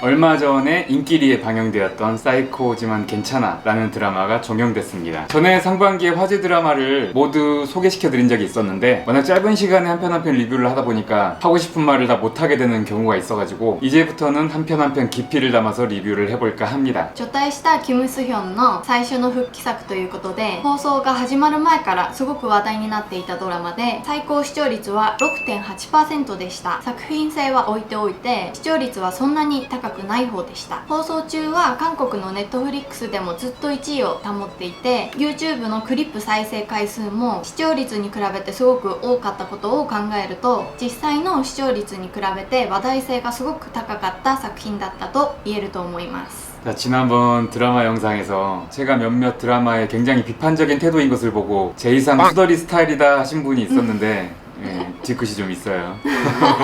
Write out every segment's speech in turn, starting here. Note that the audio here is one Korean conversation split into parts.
얼마 전에 인기리에 방영되었던 사이코지만 괜찮아 라는 드라마가 종영됐습니다. 전에 상반기에 화제 드라마를 모두 소개시켜드린 적이 있었는데 워낙 짧은 시간에 한 편 한 편 리뷰를 하다 보니까 하고 싶은 말을 다 못하게 되는 경우가 있어가지고 이제부터는 한 편 한 편 깊이를 담아서 리뷰를 해볼까 합니다. 除隊したキム・スヒョンの最初の復帰作ということで、放送が始まる前からすごく話題になっていたドラマで、最高視聴率は 6.8% でした。作品性は置いておいて視聴率はそんなに高くない方でした。放送中は韓国のネットフリックスでもずっと1位を保っていて、 YouTube のクリップ再生回数も視聴率に比べてすごく多かったことを考えると、実際の視聴率に比べて話題性がすごく高かった作品だったと言えると思います。 자, 지난번 드라마 영상에서 제가 몇몇 드라마에 굉장히 비판적인 태도인 것을 보고 제 이상 수더리 스타일이다 하신 분이 있었는데 예, 뒤끝이 좀 있어요.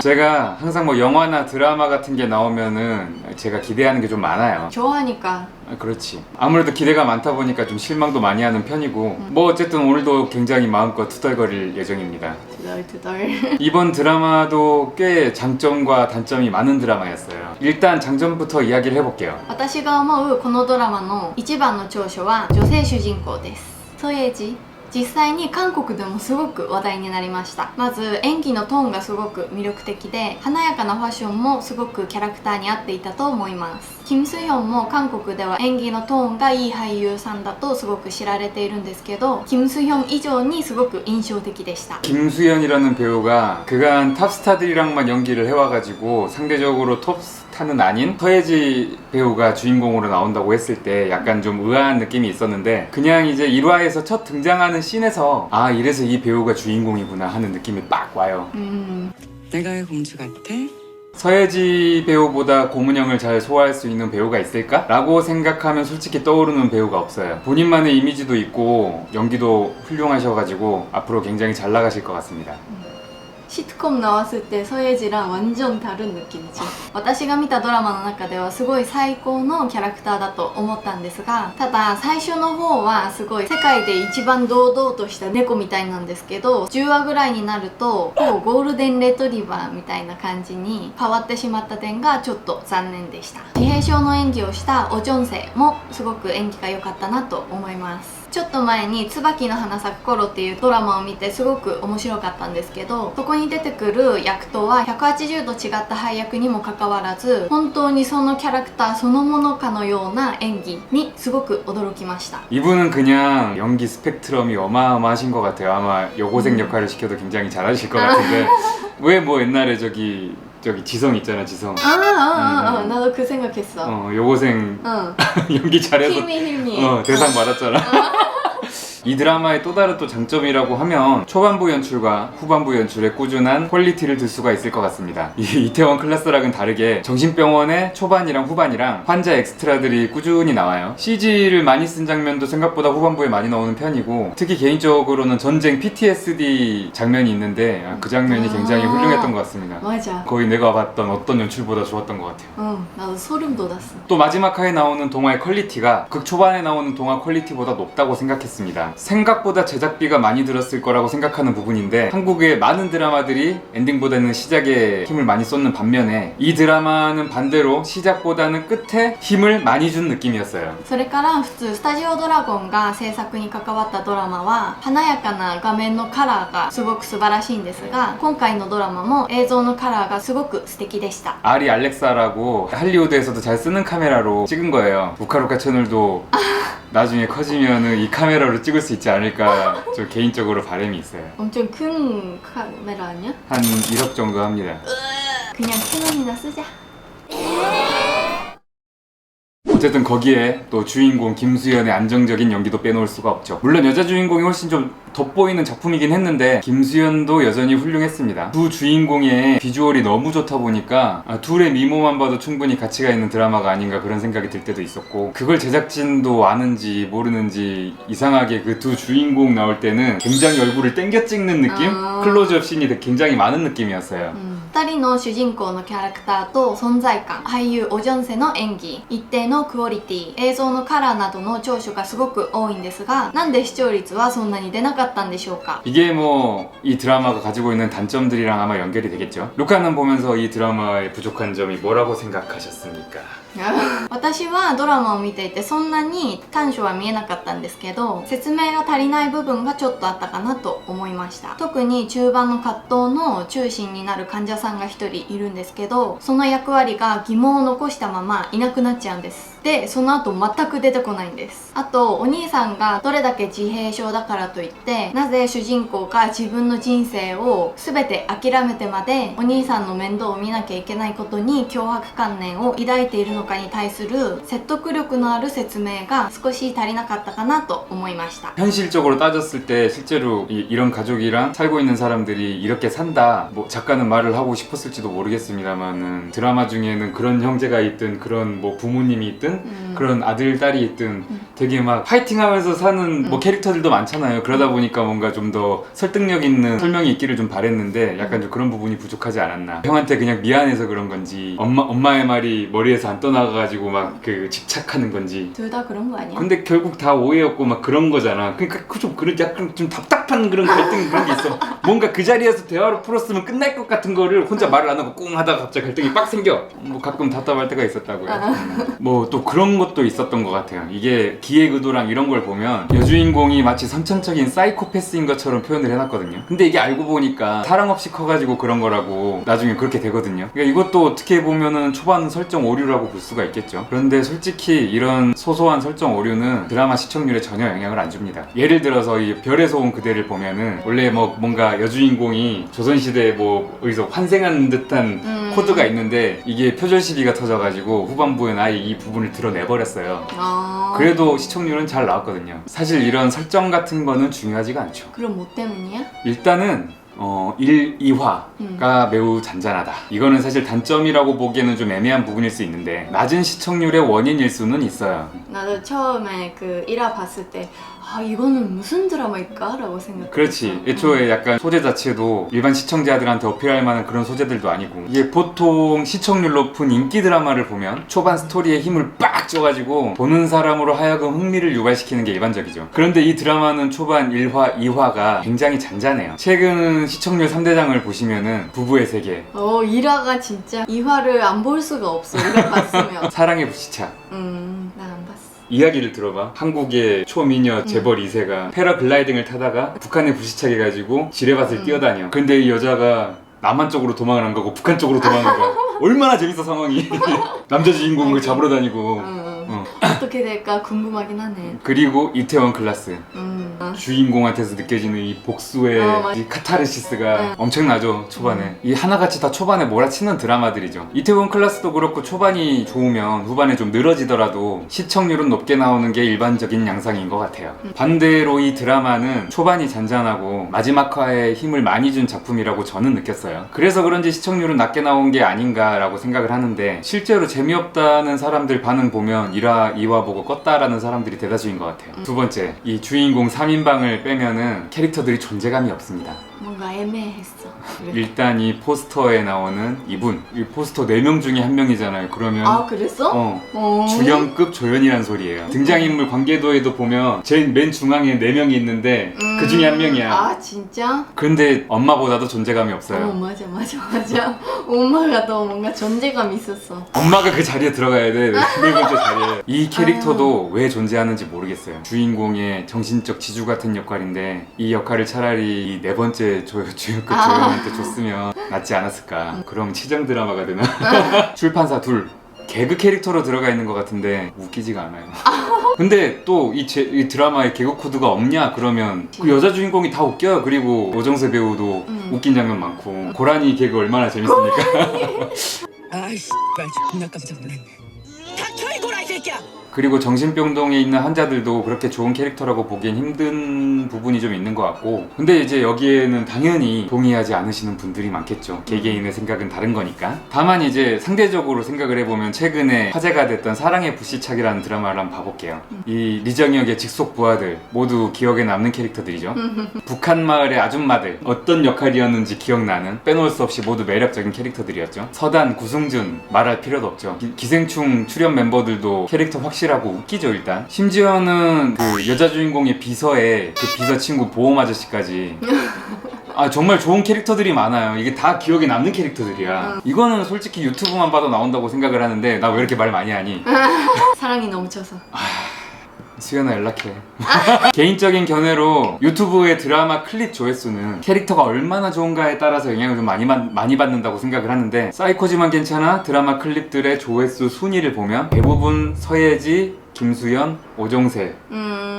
제가 항상 뭐 영화나 드라마 같은 게 나오면은 제가 기대하는 게 좀 많아요. 좋아하니까. 그렇지. 아무래도 기대가 많다 보니까 좀 실망도 많이 하는 편이고 뭐 어쨌든 오늘도 굉장히 마음껏 투덜거릴 예정입니다. 투덜투덜. 이번 드라마도 꽤 장점과 단점이 많은 드라마였어요. 일단 장점부터 이야기를 해볼게요. 私が思うこのドラマの一番の長所は女性主人公です。ソエジ、実際に韓国でもすごく話題になりました。まず演技のトーンがすごく魅力的で、華やかなファッションもすごくキャラクターに合っていたと思います。キム・スヒョンも韓国では演技のトーンがいい俳優さんだとすごく知られているんですけど、キム・スヒョン以上にすごく印象的でした。 김수현이라는 배우가 그간 탑스타들이랑만 연기를 해와가지고 상대적으로 톱스타는 아닌 서예지 배우가 주인공으로 나온다고 했을 때 약간 좀 의아한 느낌이 있었는데, 그냥 이제 1화에서 첫 등장하는 씬에서 아, 이래서 이 배우가 주인공이구나 하는 느낌이 딱 와요. 내가 왜 공주 같아? 서예지 배우보다 고문형을 잘 소화할 수 있는 배우가 있을까? 라고 생각하면 솔직히 떠오르는 배우가 없어요. 본인만의 이미지도 있고 연기도 훌륭하셔가지고 앞으로 굉장히 잘 나가실 것 같습니다. 시트콤 나왔을 때 서예지랑 완전 다른 느낌이죠. 私が見たドラマの中ではすごい最高のキャラクターだと思ったんですが、ただ最初の方はすごい世界で一番堂々とした猫みたいなんですけど、10話ぐらいになるとゴールデンレトリバーみたいな感じに変わってしまった点がちょっと残念でした。自閉症の演技をしたオジョンセもすごく演技が良かったなと思います。 ちょっと前に「椿の花咲く頃」っていうドラマを見てすごく面白かったんですけど、そこに出てくる役とは180度違った配役にもかかわらず、本当にそのキャラクターそのものかのような演技にすごく驚きました。 이분은 그냥 연기 스펙트럼이 어마어마하신 것 같아요. 아마 여고생 역할을 시켜도 굉장히 잘하실 것 같은데 왜 뭐 옛날에 저기 지성 있잖아, 지성. 나도 그 생각했어. 여고생 연기 잘해서 힘이 대상 받았잖아. 이 드라마의 또 다른 또 장점이라고 하면 초반부 연출과 후반부 연출의 꾸준한 퀄리티를 들 수가 있을 것 같습니다. 이 이태원 클라스랑은 다르게 정신병원의 초반이랑 후반이랑 환자 엑스트라들이 꾸준히 나와요. CG를 많이 쓴 장면도 생각보다 후반부에 많이 나오는 편이고, 특히 개인적으로는 전쟁 PTSD 장면이 있는데 그 장면이 굉장히 훌륭했던 것 같습니다. 맞아. 거의 내가 봤던 어떤 연출보다 좋았던 것 같아요. 나도 소름 돋았어. 또 마지막 화에 나오는 동화의 퀄리티가 극 초반에 나오는 동화 퀄리티보다 높다고 생각했습니다. 생각보다 제작비가 많이 들었을 거라고 생각하는 부분인데, 한국의 많은 드라마들이 엔딩보다는 시작에 힘을 많이 쏟는 반면에 이 드라마는 반대로 시작보다는 끝에 힘을 많이 준 느낌이었어요. それから普通スタジオドラゴンが制作に関わったドラマは華やかな画面のカラーがすごく素晴らしいんですが、今回のドラマも映像のカラーがすごく素敵でした。 아리 알렉사라고 할리우드에서도 잘 쓰는 카메라로 찍은 거예요. 우카루카 채널도 나중에 커지면은 이 카메라로 찍을 수 있지 않을까 저 개인적으로 바람이 있어요. 엄청 큰 카메라 아니야? 한 1억 정도 합니다. 그냥 캐논이나 쓰자. 어쨌든 거기에 또 주인공 김수현의 안정적인 연기도 빼놓을 수가 없죠. 물론 여자 주인공이 훨씬 좀 돋보이는 작품이긴 했는데 김수현도 여전히 훌륭했습니다. 두 주인공의 비주얼이 너무 좋다 보니까 둘의 미모만 봐도 충분히 가치가 있는 드라마가 아닌가 그런 생각이 들 때도 있었고, 그걸 제작진도 아는지 모르는지 이상하게 그 두 주인공 나올 때는 굉장히 얼굴을 땡겨 찍는 느낌? 클로즈업 씬이 굉장히 많은 느낌이었어요. 2人の主人公のキャラクターと存在感、俳優オ・ジョンセの演技、一定のクオリティ、映像のカラーなどの長所がすごく多いんですが、なんで視聴率はそんなに出なかったんでしょうか。 이게 뭐 이 드라마가 가지고 있는 단점들이랑 아마 연결이 되겠죠. 루카는 보면서 이 드라마의 부족한 점이 뭐라고 생각하셨습니까? 私はドラマを見ていてそんなに短所は見えなかったんですけど、説明が足りない部分がちょっとあったかなと思いました。特に中盤の葛藤の中心になる患者さんが一人いるんですけど、その役割が疑問を残したままいなくなっちゃうんです。でその後全く出てこないんです。あとお兄さんがどれだけ自閉症だからといってなぜ主人公が自分の人生を全て諦めてまでお兄さんの面倒を見なきゃいけないことに強迫観念を抱いているのかに対する説得力のある説明が少し足りなかったかなと思いました。 현실적으로 따졌을 때 실제로 이런 가족이랑 살고 있는 사람들이 이렇게 산다, 뭐 작가는 말을 하고 싶었을지도 모르겠습니다만은 드라마 중에는 그런 형제가 있든 그런 뭐 부모님이 있든 그런 아들 딸이 있든 되게 막 파이팅하면서 사는 뭐 캐릭터들도 많잖아요. 그러다 보니까 뭔가 좀 더 설득력 있는 설명이 있기를 좀 바랬는데 약간 좀 그런 부분이 부족하지 않았나. 형한테 그냥 미안해서 그런 건지 엄마의 말이 머리에서 안 떠나가가지고 막 그 집착하는 건지. 둘 다 그런 거 아니야? 근데 결국 다 오해였고 막 그런 거잖아. 그러니까 좀 그런 약간 좀 답답한 그런 갈등 그런 게 있어. 뭔가 그 자리에서 대화로 풀었으면 끝날 것 같은 거를 혼자 말을 안 하고 꿍 하다가 갑자기 갈등이 빡 생겨. 뭐 가끔 답답할 때가 있었다고요. 뭐 또 그런 것도 있었던 것 같아요. 이게 기획 의도랑 이런 걸 보면 여주인공이 마치 선천적인 사이코패스인 것처럼 표현을 해놨거든요. 근데 이게 알고 보니까 사랑 없이 커가지고 그런 거라고 나중에 그렇게 되거든요. 그러니까 이것도 어떻게 보면은 초반 설정 오류라고 볼 수가 있겠죠. 그런데 솔직히 이런 소소한 설정 오류는 드라마 시청률에 전혀 영향을 안 줍니다. 예를 들어서 이 별에서 온 그대를 보면은 원래 뭐 뭔가 여주인공이 조선시대에 뭐 어디서 환생한 듯한 코드가 있는데 이게 표절 시비가 터져가지고 후반부엔 아예 이 부분을 드러내버렸어요. 그래도 시청률은 잘 나왔거든요. 사실 이런 설정 같은 거는 중요하지가 않죠. 그럼 뭐 때문이야? 일단은 1, 2화가 매우 잔잔하다. 이거는 사실 단점이라고 보기에는 좀 애매한 부분일 수 있는데 낮은 시청률의 원인일 수는 있어요. 나도 처음에 그 1화 봤을 때 아 이거는 무슨 드라마일까? 라고 생각했어. 그렇지. 애초에 약간 소재 자체도 일반 시청자들한테 어필할 만한 그런 소재들도 아니고 이게 보통 시청률 높은 인기 드라마를 보면 초반 스토리에 힘을 빡 줘가지고 보는 사람으로 하여금 흥미를 유발시키는 게 일반적이죠. 그런데 이 드라마는 초반 1화, 2화가 굉장히 잔잔해요. 최근 시청률 3대장을 보시면은 부부의 세계 1화가 진짜 2화를 안 볼 수가 없어. 이거 봤으면. 사랑의 불시착 나 안 봤어. 이야기를 들어봐. 한국의 초미녀 재벌 2세가 패러글라이딩을 타다가 북한에 불시착해가지고 지뢰밭을 뛰어다녀. 근데 이 여자가 남한 쪽으로 도망을 안 가고 북한 쪽으로 도망을 가. 얼마나 재밌어 상황이. 남자 주인공을 잡으러 다니고. 어떻게 될까 궁금하긴 하네. 그리고 이태원 클라스. 주인공한테서 느껴지는 이 복수의 이 카타르시스가 엄청나죠 초반에. 이 하나같이 다 초반에 몰아치는 드라마들이죠. 이태원 클라스도 그렇고 초반이 좋으면 후반에 좀 늘어지더라도 시청률은 높게 나오는 게 일반적인 양상인 것 같아요. 반대로 이 드라마는 초반이 잔잔하고 마지막 화에 힘을 많이 준 작품이라고 저는 느꼈어요. 그래서 그런지 시청률은 낮게 나온 게 아닌가라고 생각을 하는데 실제로 재미없다는 사람들 반응 보면 1화, 2화 보고 껐다라는 사람들이 대다수인 것 같아요. 두 번째, 이 주인공 3인방을 빼면은 캐릭터들이 존재감이 없습니다. 뭔가 애매했어. 일단 이 포스터에 나오는 이분, 이 포스터 4명 중에 1명이잖아요. 그러면 아 그랬어? 주연급 조연이란 소리예요. 등장인물 관계도에도 보면 제일 맨 중앙에 4명이 있는데 그 중에 1명이야. 아 진짜? 근데 엄마보다도 존재감이 없어요. 맞아. 엄마가 더 뭔가 존재감이 있었어. 엄마가 그 자리에 들어가야 돼. 4번째 자리에. 이 캐릭터도 왜 존재하는지 모르겠어요. 주인공의 정신적 지주 같은 역할인데 이 역할을 차라리 이 4번째 주연급 조연한테 줬으면 낫지 않았을까. 그럼 치정 드라마가 되나? 출판사 둘. 개그 캐릭터로 들어가 있는 것 같은데 웃기지가 않아요. 근데 또 이 드라마에 개그 코드가 없냐 그러면 그 여자 주인공이 다 웃겨요. 그리고 오정세 배우도 웃긴 장면 많고 고라니 개그 얼마나 재밌습니까? 아이씨, 존나 깜짝 놀랐네. 닥쳐 이 고라 이 새끼야. 그리고 정신병동에 있는 환자들도 그렇게 좋은 캐릭터라고 보기엔 힘든 부분이 좀 있는 것 같고, 근데 이제 여기에는 당연히 동의하지 않으시는 분들이 많겠죠. 개개인의 생각은 다른 거니까. 다만 이제 상대적으로 생각을 해보면 최근에 화제가 됐던 사랑의 불시착이라는 드라마를 한번 봐볼게요. 이 리정혁의 직속 부하들 모두 기억에 남는 캐릭터들이죠. 북한 마을의 아줌마들 어떤 역할이었는지 기억나는, 빼놓을 수 없이 모두 매력적인 캐릭터들이었죠. 서단, 구승준 말할 필요도 없죠. 기생충 출연 멤버들도 캐릭터 확실하고 웃기죠. 일단 심지어는 그 여자 주인공의 비서에 그 비서 친구 보험 아저씨까지 아 정말 좋은 캐릭터들이 많아요. 이게 다 기억에 남는 캐릭터들이야. 이거는 솔직히 유튜브만 봐도 나온다고 생각을 하는데 나 왜 이렇게 말 많이 하니? 사랑이 넘쳐서. 수연아 연락해. 개인적인 견해로 유튜브의 드라마 클립 조회수는 캐릭터가 얼마나 좋은가에 따라서 영향을 좀 많이 받는다고 생각을 하는데, 사이코지만 괜찮아 드라마 클립들의 조회수 순위를 보면 대부분 서예지, 김수현, 오정세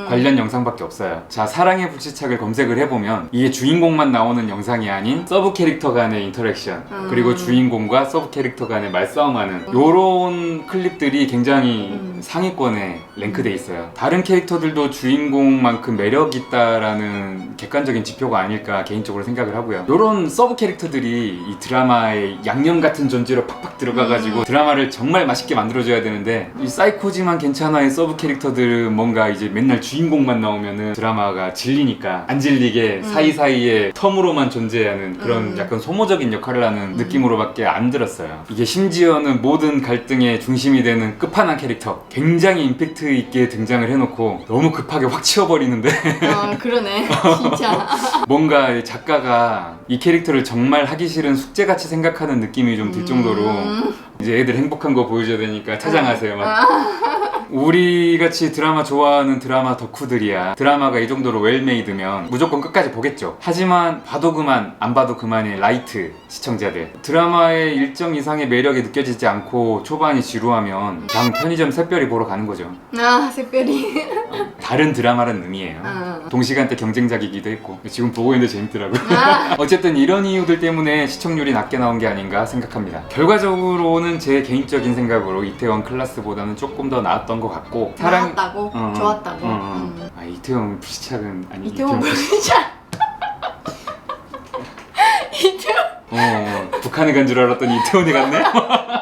관련 영상밖에 없어요. 자, 사랑의 불시착을 검색을 해보면 이게 주인공만 나오는 영상이 아닌 서브 캐릭터 간의 인터랙션, 그리고 주인공과 서브 캐릭터 간의 말싸움하는 요런 클립들이 굉장히 상위권에 랭크돼 있어요. 다른 캐릭터들도 주인공만큼 매력 있다라는 객관적인 지표가 아닐까 개인적으로 생각을 하고요. 요런 서브 캐릭터들이 이 드라마의 양념 같은 존재로 팍팍 들어가가지고 드라마를 정말 맛있게 만들어줘야 되는데, 이 사이코지만 괜찮아의 서브 캐릭터들은 뭔가 이제 맨날 주인공만 나오면은 드라마가 질리니까 안 질리게 사이사이에 텀으로만 존재하는 그런 약간 소모적인 역할을 하는 느낌으로밖에 안 들었어요. 이게 심지어는 모든 갈등의 중심이 되는 끝판왕 캐릭터 굉장히 임팩트 있게 등장을 해놓고 너무 급하게 확 치워버리는데 그러네. 진짜. 뭔가 작가가 이 캐릭터를 정말 하기 싫은 숙제같이 생각하는 느낌이 좀 들 정도로 이제 애들 행복한 거 보여줘야 되니까 찾아가세요 막. 우리 같이 드라마 좋아하는 드라마 덕후들이야 드라마가 이 정도로 웰메이드면 무조건 끝까지 보겠죠. 하지만 봐도 그만 안 봐도 그만의 라이트 시청자들, 드라마의 일정 이상의 매력이 느껴지지 않고 초반이 지루하면 그냥 편의점 샛별이 보러 가는 거죠. 샛별이. 다른 드라마라는 의미예요. 동시간대 경쟁작이기도 했고 지금 보고 있는데 재밌더라고요. 어쨌든 이런 이유들 때문에 시청률이 낮게 나온 게 아닌가 생각합니다. 결과적으로는 제 개인적인 생각으로 이태원 클라스보다는 조금 더 나았던 것 같고, 나았다고? 좋았다고? 아, 이태원 불시착은 아니. 이태원 불시착. 북한에 간 줄 알았더니 이태원에 갔네?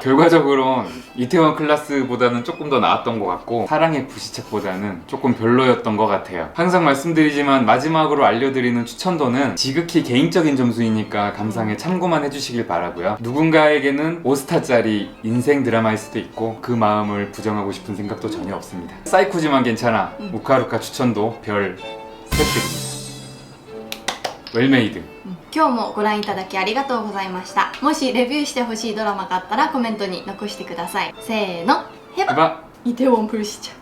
결과적으로 이태원 클라스보다는 조금 더 나았던 것 같고, 사랑의 불시착보다는 조금 별로였던 것 같아요. 항상 말씀드리지만 마지막으로 알려드리는 추천도는 지극히 개인적인 점수이니까 감상에 참고만 해주시길 바라고요. 누군가에게는 5스타짜리 인생 드라마일 수도 있고 그 마음을 부정하고 싶은 생각도 전혀 없습니다. 사이코지만 괜찮아 우카루카 추천도 별 3개. 웰메이드. 今日もご覧いただきありがとうございました。もしレビューしてほしいドラマがあったらコメントに残してください。せーの、ヘバ、해봐. 이태원 불시착.